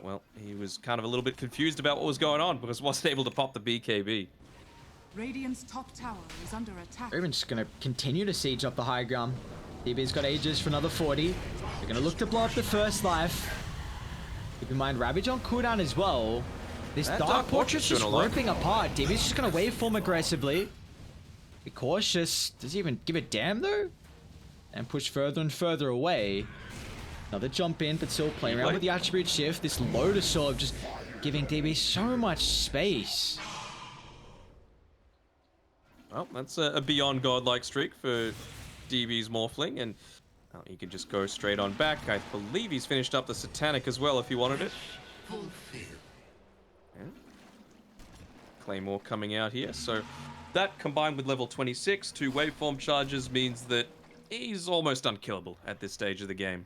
well, he was kind of a little bit confused about what was going on because wasn't able to pop the BKB. Radiant's top tower is under attack. Raven's just going to continue to siege up the high ground. DB's got Aegis for another 40. They're going to look to blow up the first life. Keep in mind, Ravage on cooldown as well. This Dark Portrait's just ripping apart. DB's just going to waveform aggressively. Be cautious. Does he even give a damn, though? And push further and further away. Another jump in, but still playing around with the attribute shift. This Lotus Orb just giving DB so much space. Well, that's a beyond godlike streak for DB's Morphling, and he can just go straight on back. I believe he's finished up the Satanic as well if he wanted it. Yeah. Claymore coming out here, so that combined with level 26, 2 waveform charges means that he's almost unkillable at this stage of the game.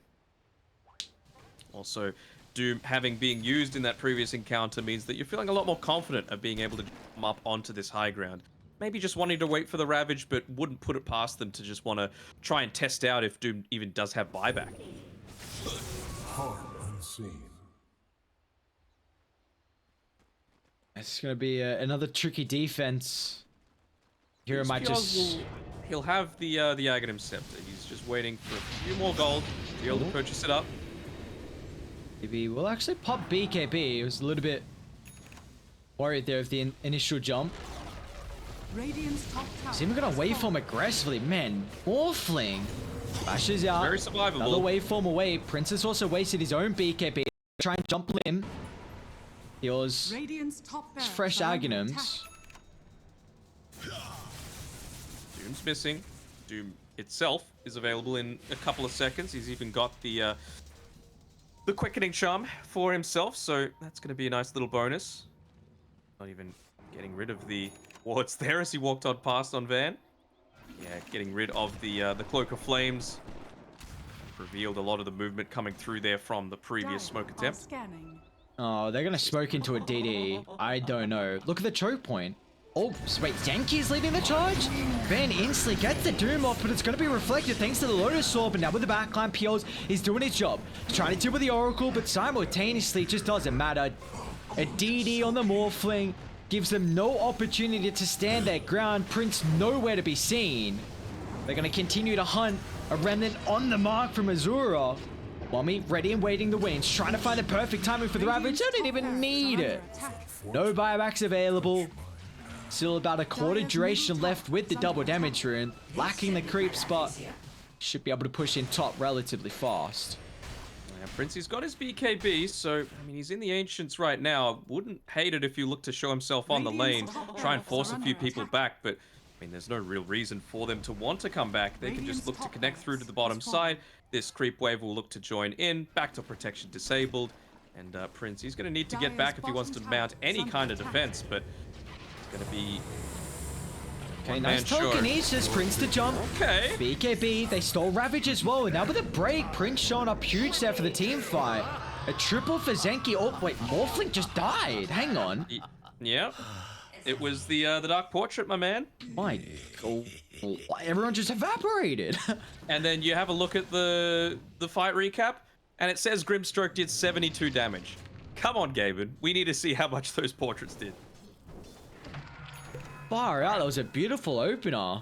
Also, Doom having been used in that previous encounter means that you're feeling a lot more confident of being able to come up onto this high ground. Maybe just wanting to wait for the Ravage, but wouldn't put it past them to just want to try and test out if Doom even does have buyback. Harm unseen. It's going to be another tricky defense. Hero might just... He'll have the Aghanim Scepter. He's just waiting for a few more gold to be able to purchase it up. Maybe we'll actually pop BKB. He was a little bit worried there of the initial jump. Radiant's top tower. He's even gonna waveform aggressively. Man, Morphling flashes out. Very survivable. Another waveform away. Princess also wasted his own BKB. Try and jump limb. Heals fresh Aghanims. Doom's missing. Doom itself is available in a couple of seconds. He's even got the quickening charm for himself, so that's going to be a nice little bonus. Not even getting rid of the wards there as he walked on past on Van. Yeah, getting rid of the Cloak of Flames. Revealed a lot of the movement coming through there from the previous smoke attempt. Oh, they're going to smoke into a DD. I don't know. Look at the choke point. Oh, wait, Zenki's leading the charge? Van instantly gets the Doom off, but it's going to be reflected thanks to the Lotus Orb. And now with the backline, Pios is doing his job. Trying to deal with the Oracle, but simultaneously it just doesn't matter. A DD on the Morphling gives them no opportunity to stand their ground. Prince nowhere to be seen. They're going to continue to hunt a remnant on the mark from Azura. Mommy ready and waiting the wings, trying to find the perfect timing for the Ravage. They don't even need it. No buybacks available. Still about a quarter duration left with the double damage rune. Lacking the creep spot. Should be able to push in top relatively fast. Yeah, Princey's got his BKB, so I mean he's in the Ancients right now. Wouldn't hate it if he looked to show himself on the lane, try and force a few people back, but I mean there's no real reason for them to want to come back. They can just look to connect through to the bottom side. This creep wave will look to join in. Backdoor protection disabled. And Prince, he's going to need to get back if he wants to mount any kind of defense, but it's going to be... Okay, nice telekinesis, Prince to jump. Okay. BKB, they stole Ravage as well. And now with a break, Prince showing up huge there for the team fight. A triple for Zenki. Oh, wait, Morphling just died. Hang on. Yeah. It was the Dark Portrait, my man. My God. Everyone just evaporated. And then you have a look at the fight recap, and it says Grimstroke did 72 damage. Come on, Gaben. We need to see how much those portraits did. Far out. That was a beautiful opener.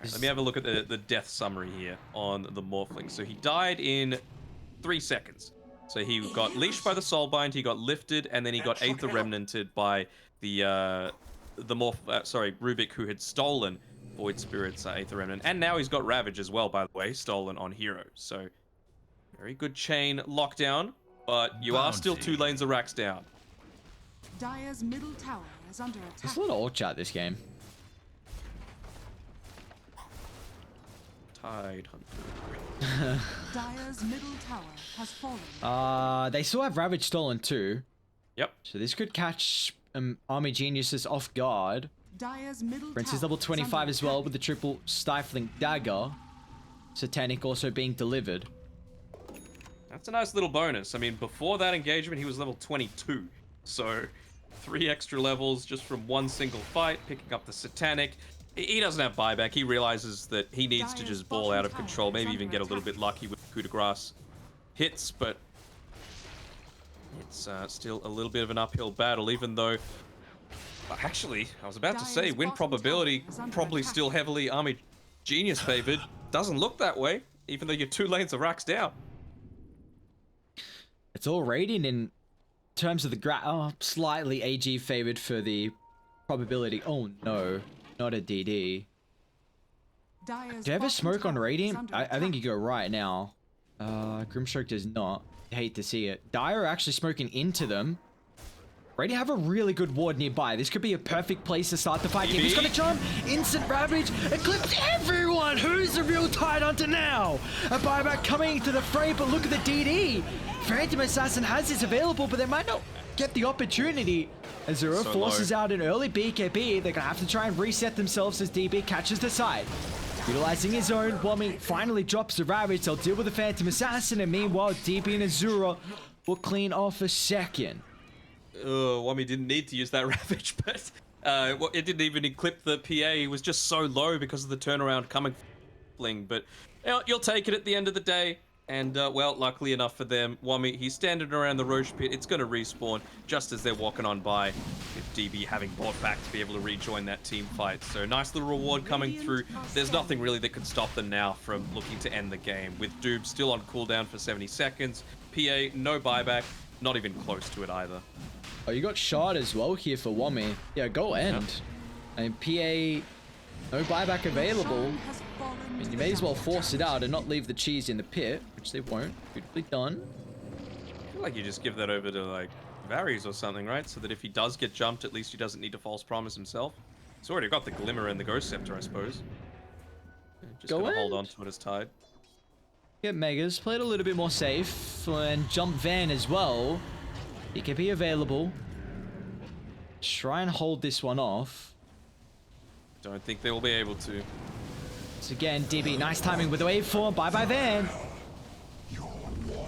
Let me have a look at the death summary here on the Morphling. So he died in 3 seconds. So he got leashed by the Soulbind, he got lifted, and then he got Aether Remnanted by the Rubik, who had stolen Void Spirit's Aether Remnant. And now he's got Ravage as well, by the way, stolen on Hero. So very good chain lockdown, but you are still 2 lanes of racks down. Dire's middle tower is under attack. There's a lot of ult chat this game. Tide Hunter. Dire's middle tower has fallen. They still have Ravage stolen too. Yep. So this could catch Army Geniuses off guard. Dire's middle Prince is tower level is 25 under as well attack. with the triple stifling dagger. Satanic also being delivered. That's a nice little bonus. I mean, before that engagement, he was level 22. So 3 extra levels just from one single fight, picking up the Satanic. He doesn't have buyback. He realizes that he needs to just ball out of control, maybe even get a little bit lucky with coup de grace hits, but it's still a little bit of an uphill battle, even though... Actually, I was about to say, win probability probably still heavily Army Genius favored. Doesn't look that way, even though you're 2 lanes of racks down. It's all rating in terms of the slightly AG favored for the probability. Oh no, not a DD. Dire's Do you have a bottom smoke on tower Radiant? is under I think you attack. go right now. Grimstroke does not. Hate to see it. Dire actually smoking into them. Radiant have a really good ward nearby. This could be a perfect place to start the fight. He's gonna jump, instant ravage, eclipse everyone. Who's the real Tide Hunter now? A buyback coming to the fray, but look at the DD. Phantom Assassin has this available, but they might not get the opportunity. As Zero So forces low. out an early BKB, they're gonna have to try and reset themselves as DB catches the side. Utilizing his own, Wommy finally drops the Ravage. They'll deal with the Phantom Assassin, and meanwhile, DB and Azura will clean off a second. Wami didn't need to use that Ravage, but it didn't even eclipse the PA. He was just so low because of the turnaround coming fling. But you know, you'll take it at the end of the day. And, well, luckily enough for them, Wami, he's standing around the Roche pit. It's going to respawn just as they're walking on by, with DB having bought back to be able to rejoin that team fight. So nice little reward coming through. There's nothing really that could stop them now from looking to end the game. With Doob still on cooldown for 70 seconds. PA, no buyback. Not even close to it either. Oh, you got shot as well here for Wommy. Yeah, go end. I mean, PA, no buyback available. Shrine has fallen I mean, to you the may as well jungle. force it out and not leave the cheese in the pit, which they won't. Beautifully done. I feel like you just give that over to, like, Varys or something, right? So that if he does get jumped, at least he doesn't need to false promise himself. He's already got the Glimmer and the Ghost Scepter, I suppose. Yeah, just Go gonna hold end. on to it as Tide. Get Megas, played a little bit more safe, and jump Van as well. BKB available. Try and hold this one off. Don't think they will be able to. So again, DB, nice timing with the waveform. Bye-bye Van.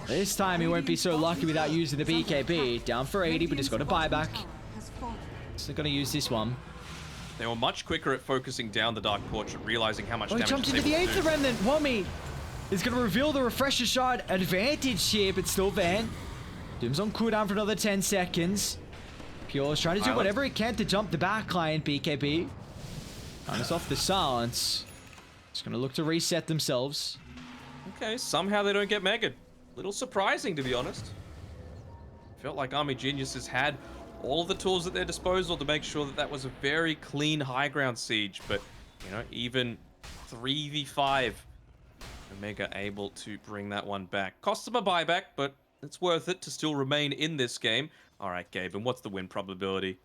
This time he won't be so lucky without using the BKB. Down for 80, but he's got a buyback. So gonna use this one. They were much quicker at focusing down the Dark Portrait, realizing how much Oh, he damage jumped it's into the able to Aether do. Remnant. Wommy is gonna reveal the Refresher Shard advantage here, but still Van. Doom's on cooldown for another 10 seconds. Pure's trying to do whatever he can to jump the backline, BKB. Minus off the silence. Just gonna look to reset themselves. Okay, somehow they don't get Megan. Little surprising, to be honest. Felt like Army Geniuses had all the tools at their disposal to make sure that that was a very clean high ground siege, but, you know, even 3v5, Omega able to bring that one back. Cost them a buyback, but it's worth it to still remain in this game. All right, Gabe, and what's the win probability?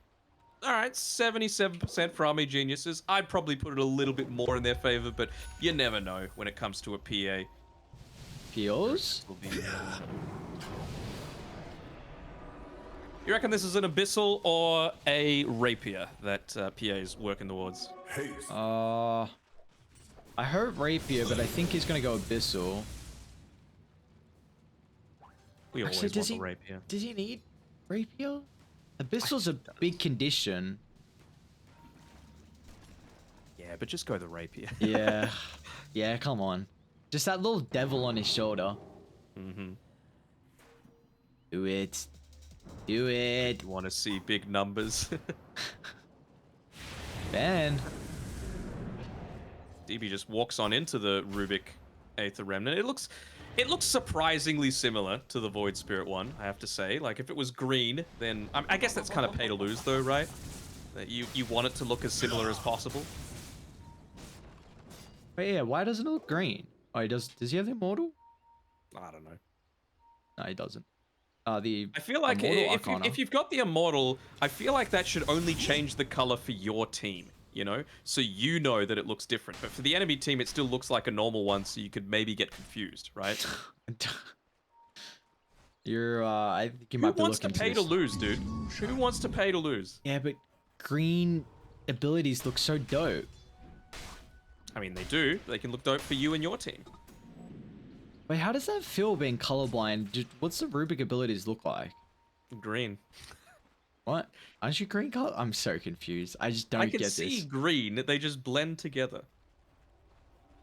All right, 77% for Army Geniuses. I'd probably put it a little bit more in their favor, but you never know when it comes to a PA. Pios? Will be, You reckon this is an Abyssal or a Rapier that PA is working towards? Haste. I heard Rapier, but I think he's gonna go Abyssal. We always Actually, want the Rapier. does he need Rapier? Abyssal's a big condition. Yeah, but just go the Rapier. Yeah. Yeah, come on. Just that little devil on his shoulder. Mm-hmm. Do it. Do it. You want to see big numbers? Ben. DB just walks on into the Rubik Aether Remnant. It looks It looks surprisingly similar to the Void Spirit one, I have to say. Like, if it was green, then... I guess that's kind of pay to lose, though, right? That you want it to look as similar as possible. But yeah, why doesn't it look green? Oh, he does. Does he have the immortal? I don't know. No, he doesn't. The I feel like immortal if you've got the Immortal, I feel like that should only change the color for your team, you know? So you know that it looks different. But for the enemy team, it still looks like a normal one, so you could maybe get confused, right? I think you Who might be wants to looking pay to to this. lose, dude? Who wants to pay to lose? Yeah, but green abilities look so dope. I mean, they do. They can look dope for you and your team. Wait, how does that feel being colorblind? What's the Rubik abilities look like? Green. What? Aren't you green color? I'm so confused. I just don't I can get see this. green. They just blend together.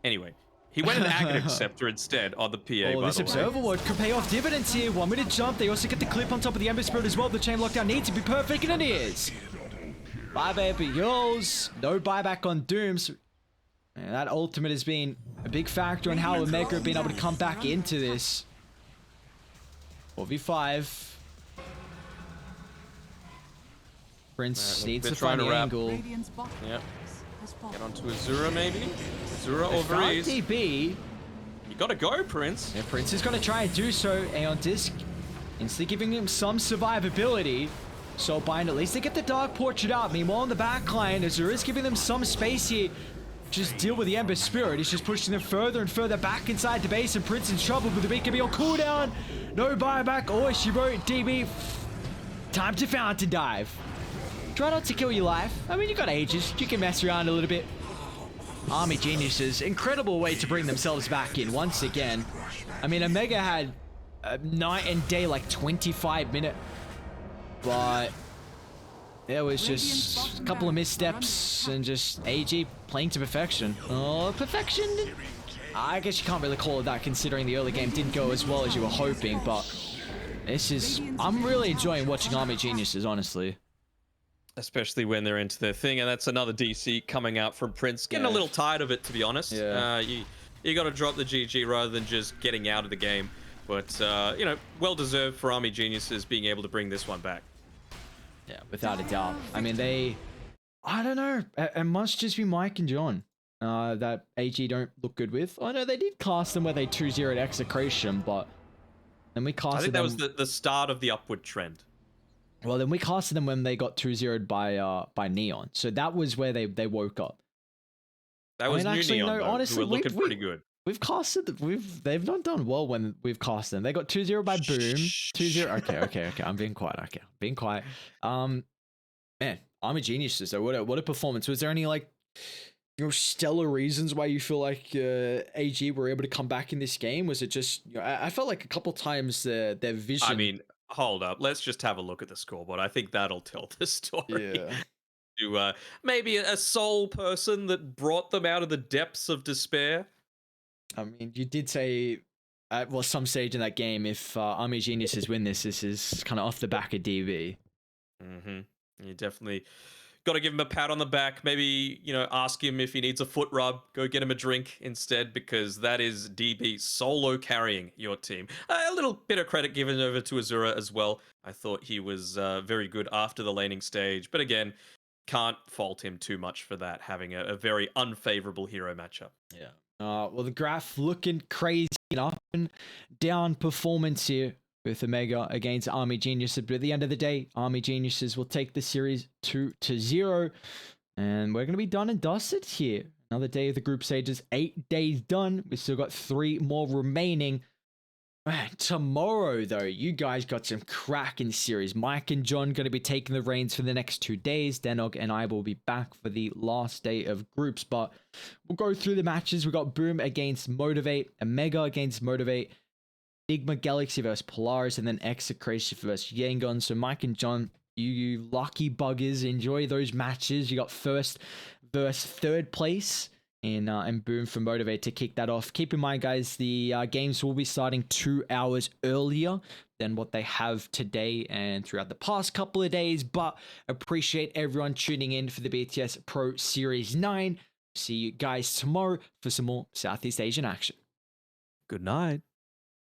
Anyway, he went an Agate Scepter instead on the PA, Oh, by this the way. Observer Ward could pay off dividends here. 1 minute jump. They also get the clip on top of the Ember Spirit as well. The chain lockdown needs to be perfect, and it is. 5 AP Yulls. No buyback on Dooms. And that ultimate has been a big factor in how Omega have been able to come back into this. 4v5. Prince needs to find the angle. Radiant's bottom Yep. has fallen. Get onto Azura, maybe? Azura They or found Varize. DB. You gotta go, Prince. Yeah, Prince is going to try and do so. Aeon Disc instantly giving him some survivability. Soulbind, at least they get the Dark Portrait out. Meanwhile, on the back line, Azura is giving them some space here. Just deal with the Ember Spirit. He's just pushing them further and further back inside the base, and Prince in trouble with the BKB on cooldown. No buyback. Oh, she wrote DB. Time to Fountain Dive. Try not to kill your life. I mean, you got ages. You can mess around a little bit. Army Geniuses, incredible way to bring themselves back in once again. I mean, Omega had a night and day, like 25-minute, but there was just a couple of missteps and just AG playing to perfection. Oh, perfection? I guess you can't really call it that considering the early game didn't go as well as you were hoping, but this is... I'm really enjoying watching Army Geniuses, honestly. Especially when they're into their thing, and that's another DC coming out from Prince. Getting a little tired of it, to be honest. Yeah. You got to drop the GG rather than just getting out of the game. But, you know, well deserved for Army Geniuses being able to bring this one back. Yeah, without a doubt. I mean, I don't know. It must just be Mike and John that AG don't look good with. I know they did cast them where they 2-0'd Execration, but then we casted I think that them... was the start of the upward trend. Well, then we casted them when they got 2-0'd by Neon. So that was where they woke up. That was I mean, New actually, Neon, no, though, honestly, who were looking pretty good. We've casted... They've not done well when we've casted them. They got 2-0 by Boom. 2-0... Okay. I'm being quiet. Okay, I'm being quiet. Man, Army Geniuses, though. What a performance. Was there any, like, you know, stellar reasons why you feel like AG were able to come back in this game? Was it just... You know, I felt like a couple times their vision... I mean, hold up. Let's just have a look at the scoreboard. I think that'll tell the story. Yeah. To maybe a soul person that brought them out of the depths of despair. I mean, you did say at some stage in that game, if Army Geniuses win this is kind of off the back of DB. Mm-hmm. You definitely got to give him a pat on the back. Maybe, you know, ask him if he needs a foot rub. Go get him a drink instead, because that is DB solo carrying your team. A little bit of credit given over to Azura as well. I thought he was very good after the laning stage. But again, can't fault him too much for that, having a very unfavorable hero matchup. Yeah. Well, the graph looking crazy, up and down performance here with Omega against Army Geniuses. But at the end of the day, Army Geniuses will take the series 2-0. And we're going to be done and dusted here. Another day of the group stages, 8 days done. We've still got 3 more remaining. Man, tomorrow, though, you guys got some cracking series. Mike and John going to be taking the reins for the next 2 days. Danog and I will be back for the last day of groups. But we'll go through the matches. We got Boom against Motivate, Omega against Motivate, Sigma Galaxy versus Polaris, and then Execration versus Yangon. So Mike and John, you lucky buggers, enjoy those matches. You got first versus third place. And Boom for Motivate to kick that off. Keep in mind, guys, the games will be starting 2 hours earlier than what they have today and throughout the past couple of days. But appreciate everyone tuning in for the BTS Pro Series 9. See you guys tomorrow for some more Southeast Asian action. Good night.